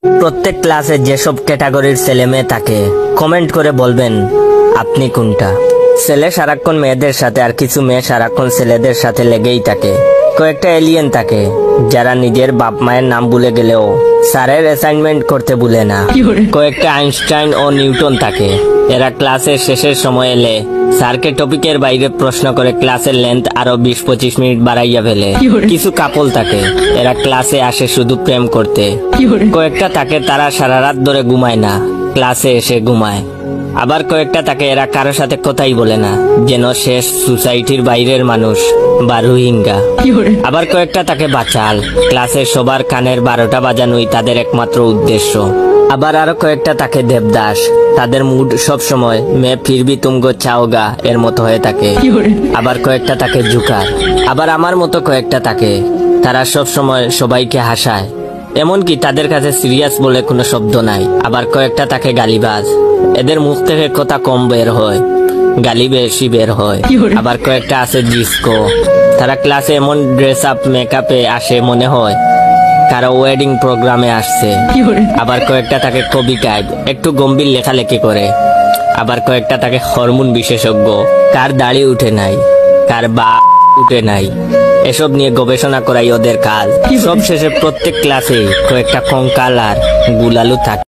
প্রত্যেক ক্লাসে যেসব ক্যাটাগরির ছেলে মেয়ে থাকে কমেন্ট করে বলবেন আপনি কোনটা। ছেলে সারাক্ষণ মেয়েদের সাথে আর কিছু মেয়ে সারাক্ষণ ছেলেদের সাথে লেগেই থাকে। কয়েকটা এলিয়েন থাকে যারা নিজের বাপ মায়ের নাম ভুলে গেলেও স্যারের অ্যাসাইনমেন্ট করতে ভুলে না। কয়েকটা আইনস্টাইন ও নিউটন থাকে, এরা ক্লাসের শেষের সময় এলে স্যারকে টপিকের বাইরে প্রশ্ন করে ক্লাসের লেন্থ আরো 20-25 মিনিট বাড়াইয়া ফেলে। কিছু কাপল থাকে, এরা ক্লাসে আসে শুধু প্রেম করতে। কয়েকটা থাকে তারা সারা রাত ধরে ঘুমায় না, ক্লাসে এসে ঘুমায়। আবার কয়েকটা থাকে এরা কারোর সাথে কথাই বলে না, যেন শেষ সোসাইটির বাইরের মানুষ বা রোহিঙ্গা। আবার কয়েকটা থাকে বাচাল, ক্লাসের সবার কানের 12টা বাজানোই তাদের একমাত্র উদ্দেশ্য। আবার আরো কয়েকটা থাকে দেবদাস, তাদের মুড সব সময় মে ফিরবি তুমগো চাওগা এর মতো হয়ে থাকে। আবার কয়েকটা থাকে জুকার। আবার আমার মতো কয়েকটা থাকে, তারা সব সময় সবাইকে হাসায়, এমনকি তাদের কাছে সিরিয়াস বলে কোনো শব্দ নাই। আবার কয়েকটা থাকে গালিবাজ, এদের মুখ থেকে কথা কম বের হয়, গালি বেশি বের হয়। আবার কয়েকটা আছে ডিস্কো, তারা ক্লাসে এমন ড্রেস আপ মেকআপে আসে মনে হয় কারো ওয়েডিং প্রোগ্রামে আসছে। আবার কয়েকটা থাকে কবি টাইপ, একটু গম্ভীর লেখালেখি করে। আবার কয়েকটা থাকে হরমোন বিশেষজ্ঞ, কার দাড়ি উঠে নাই, কার বা উঠে নাই, এসব নিয়ে গবেষণা করাই ওদের কাজ। সব শেষে প্রত্যেক ক্লাসে কয়েকটা কঙ্কাল আর গুলালু থাকে।